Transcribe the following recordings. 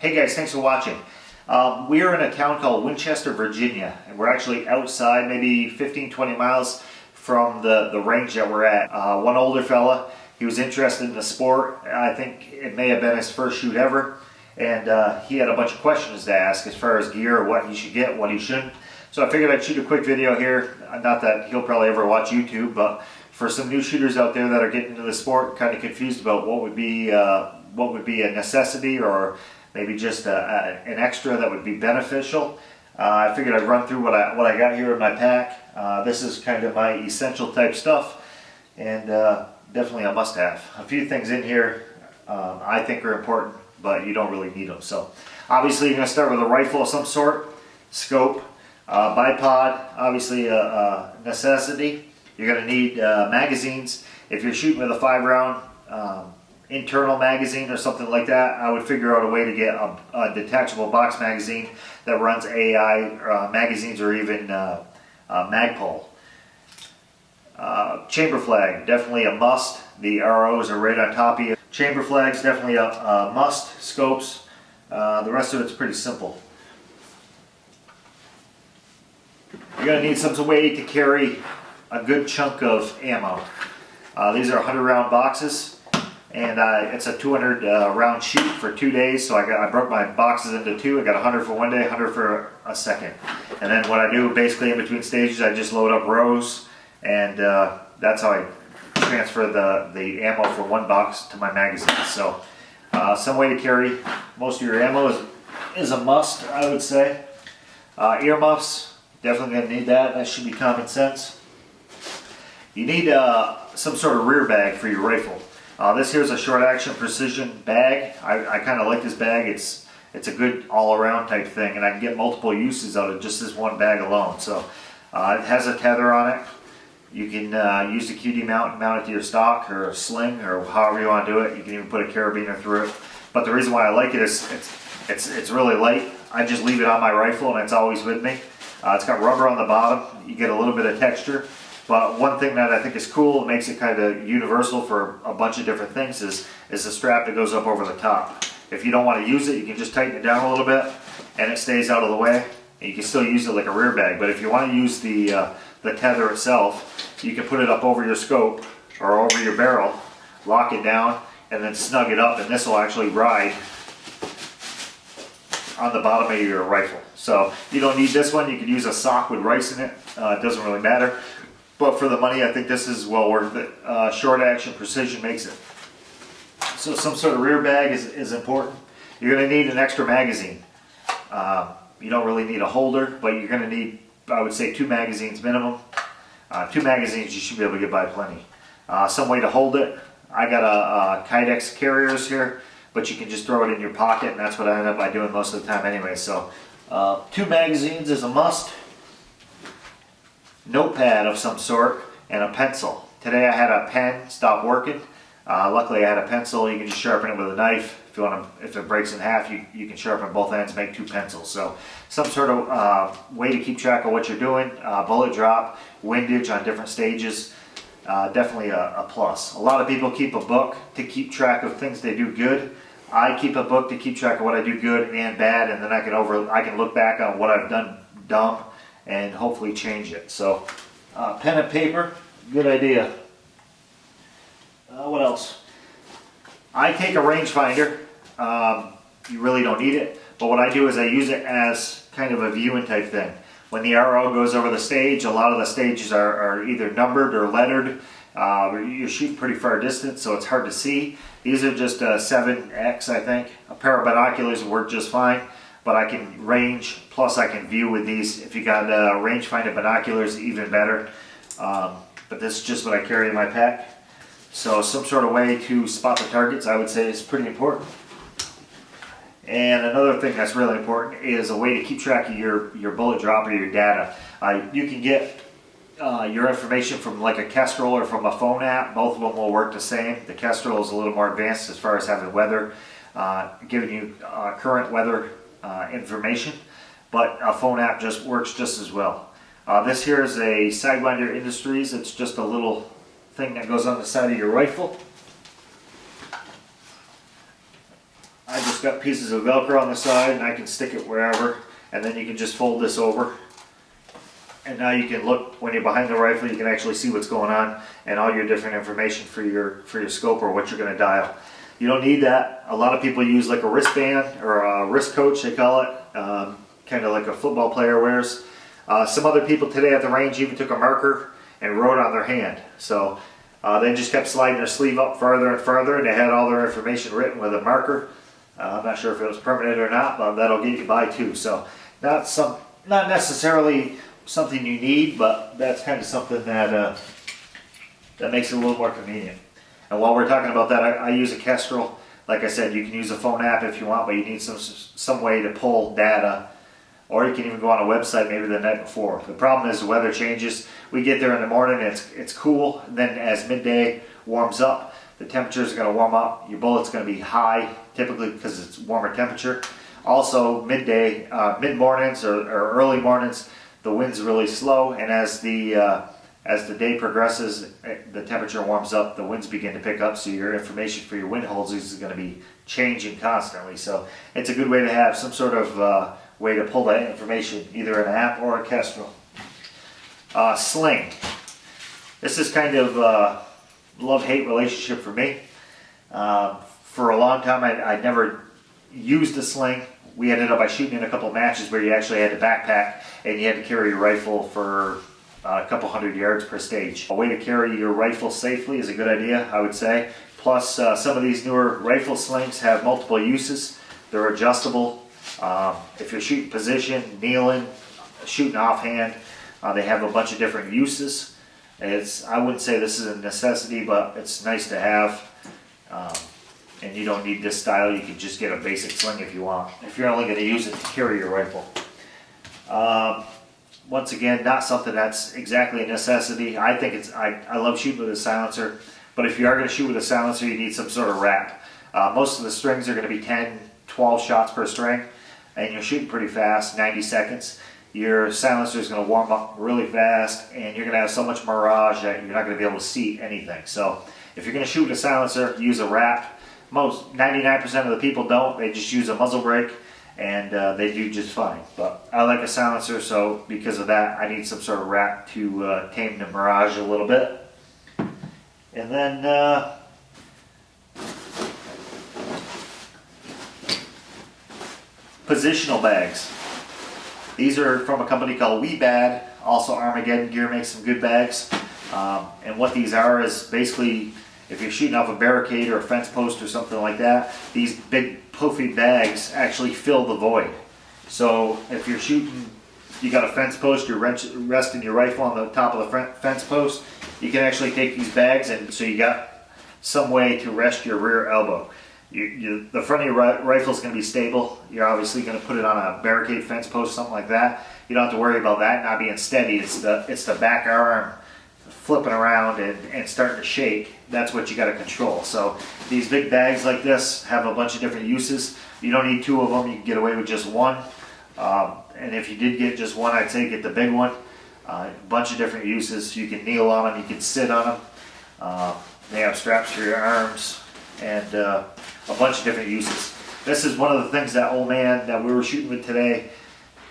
Hey guys, thanks for watching. We are in a town called Winchester, Virginia, and we're actually outside maybe 15-20 miles from the range that we're at. One older fella, he was interested in the sport. I think it may have been his first shoot ever, and he had a bunch of questions to ask as far as gear, what he should get, what he shouldn't. So I figured I'd shoot a quick video here. Not that he'll probably ever watch YouTube, but for some new shooters out there that are getting into the sport, kind of confused about what would be a necessity or maybe just an extra that would be beneficial. I figured I'd run through what I got here in my pack. This is kind of my essential type stuff, and definitely a must-have. A few things in here I think are important, but you don't really need them. So obviously you're going to start with a rifle of some sort, scope, bipod, obviously a necessity. You're going to need magazines. If you're shooting with a 5-round internal magazine or something like that, I would figure out a way to get a detachable box magazine that runs AI magazines or even Magpul. Chamber flag, definitely a must. The ROs are right on top of you. Chamber flags, definitely a must. Scopes, the rest of it's pretty simple. You're going to need some way to carry a good chunk of ammo. These are 100-round boxes, and it's a 200 round shoot for 2 days. So I broke my boxes into two. I got 100 for one day, 100 for a second. And then what I do basically in between stages, I just load up rows, and that's how I transfer the ammo from one box to my magazine. So some way to carry most of your ammo is a must, I would say. Earmuffs, definitely going to need that. That should be common sense. You need some sort of rear bag for your rifle. This here is a short action precision bag. I kind of like this bag. It's a good all-around type thing, and I can get multiple uses out of just this one bag alone. So it has a tether on it. You can use the QD mount and mount it to your stock or a sling or however you want to do it. You can even put a carabiner through it. But the reason why I like it is it's really light. I just leave it on my rifle and it's always with me. It's got rubber on the bottom. You get a little bit of texture. But one thing that I think is cool, it makes it kind of universal for a bunch of different things, is the strap that goes up over the top. If you don't want to use it, you can just tighten it down a little bit and it stays out of the way. And you can still use it like a rear bag. But if you want to use the tether itself, you can put it up over your scope or over your barrel, lock it down, and then snug it up, and this will actually ride on the bottom of your rifle. So you don't need this one. You could use a sock with rice in it. It doesn't really matter. But for the money, I think this is well worth it. Short action precision makes it. So some sort of rear bag is important. You're going to need an extra magazine. You don't really need a holder, but you're going to need, I would say, 2 magazines minimum. 2 magazines you should be able to get by plenty. Some way to hold it. I got a Kydex carriers here, but you can just throw it in your pocket, and that's what I end up by doing most of the time anyway. So 2 magazines is a must. Notepad of some sort and a pencil. Today I had a pen stop working. Luckily I had a pencil. You can just sharpen it with a knife. If it breaks in half, you can sharpen both ends, make 2 pencils. So some sort of way to keep track of what you're doing. Bullet drop, windage on different stages. Definitely a plus. A lot of people keep a book to keep track of things they do good. I keep a book to keep track of what I do good and bad, and then I can look back on what I've done dumb and hopefully change it. So pen and paper, good idea. What else? I take a rangefinder. You really don't need it, but what I do is I use it as kind of a viewing type thing. When the RO goes over the stage, a lot of the stages are either numbered or lettered. You're shooting pretty far distance, so it's hard to see. These are just 7X, I think. A pair of binoculars work just fine. But I can range, plus I can view with these. If you got rangefinder binoculars, even better. But this is just what I carry in my pack. So some sort of way to spot the targets, I would say, is pretty important. And another thing that's really important is a way to keep track of your bullet drop or your data. You can get your information from like a Kestrel or from a phone app. Both of them will work the same. The Kestrel is a little more advanced as far as having weather, giving you current weather information, but a phone app just works just as well. This here is a Sidewinder Industries. It's just a little thing that goes on the side of your rifle. I just got pieces of Velcro on the side and I can stick it wherever, and then you can just fold this over. And now you can look, when you're behind the rifle, you can actually see what's going on and all your different information for your scope or what you're going to dial. You don't need that. A lot of people use like a wristband or a wrist coach, they call it, kind of like a football player wears. Some other people today at the range even took a marker and wrote on their hand. So they just kept sliding their sleeve up further and further, and they had all their information written with a marker. I'm not sure if it was permanent or not, but that'll get you by too. So not necessarily something you need, but that's kind of something that that makes it a little more convenient. And while we're talking about that, I use a Kestrel. Like I said, you can use a phone app if you want, but you need some way to pull data, or you can even go on a website maybe the night before. The problem is the weather changes. We get there in the morning, it's cool, and then as midday warms up, the temperatures are going to warm up. Your bullet's going to be high, typically because it's warmer temperature. Also, midday, mid-mornings or early mornings, the wind's really slow, and as the day progresses, the temperature warms up, the winds begin to pick up, so your information for your wind holds is going to be changing constantly. So it's a good way to have some sort of way to pull that information, either an app or a Kestrel. Sling. This is kind of a love-hate relationship for me. For a long time, I never used a sling. We ended up by shooting in a couple of matches where you actually had to backpack and you had to carry your rifle for a couple 100 yards per stage. A way to carry your rifle safely is a good idea, I would say. Plus, some of these newer rifle slings have multiple uses. They're adjustable. If you're shooting position, kneeling, shooting offhand, they have a bunch of different uses. I wouldn't say this is a necessity, but it's nice to have. And you don't need this style. You can just get a basic sling if you want, if you're only going to use it to carry your rifle. Once again, not something that's exactly a necessity. I think I love shooting with a silencer, but if you are going to shoot with a silencer, you need some sort of wrap. Most of the strings are going to be 10, 12 shots per string, and you're shooting pretty fast, 90 seconds. Your silencer is going to warm up really fast, and you're going to have so much mirage that you're not going to be able to see anything. So if you're going to shoot with a silencer, use a wrap. 99% of the people don't. They just use a muzzle brake, and they do just fine. But I like a silencer, so because of that, I need some sort of wrap to tame the mirage a little bit. And then positional bags. These are from a company called Weebad. Also, Armageddon Gear makes some good bags. And what these are is basically, if you're shooting off a barricade or a fence post or something like that, these big puffy bags actually fill the void. So if you're shooting, you got a fence post, you're resting your rifle on the top of the fence post, you can actually take these bags, and so you got some way to rest your rear elbow. The front of your rifle is going to be stable. You're obviously going to put it on a barricade, fence post, something like that. You don't have to worry about that not being steady. It's the back arm flipping around and starting to shake. That's what you got to control. So these big bags like this have a bunch of different uses. You don't need two of them. You can get away with just one. And if you did get just one, I'd say get the big one. A bunch of different uses. You can kneel on them. You can sit on them. They have straps for your arms and a bunch of different uses. This is one of the things that old man that we were shooting with today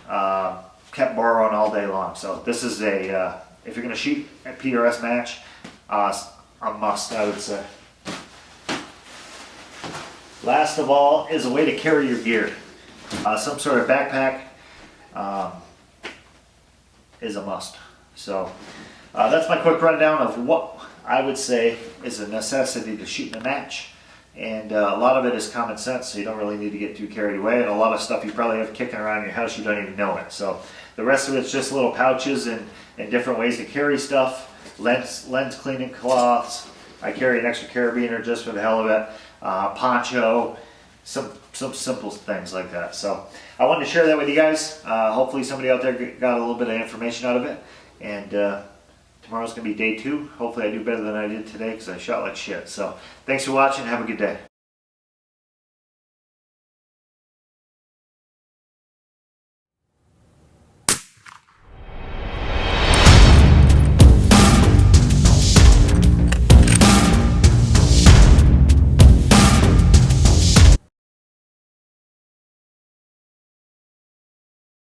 kept borrowing all day long. So this is a if you're going to shoot a PRS match, a must, I would say. Last of all is a way to carry your gear. Some sort of backpack is a must. So that's my quick rundown of what I would say is a necessity to shoot in a match. And a lot of it is common sense, so you don't really need to get too carried away. And a lot of stuff you probably have kicking around your house, you don't even know it. So the rest of it's just little pouches and different ways to carry stuff. Lens cleaning cloths. I carry an extra carabiner just for the hell of it. Poncho. Some simple things like that. So I wanted to share that with you guys. Hopefully somebody out there got a little bit of information out of it. And tomorrow's going to be day 2. Hopefully I do better than I did today because I shot like shit. So thanks for watching. Have a good day.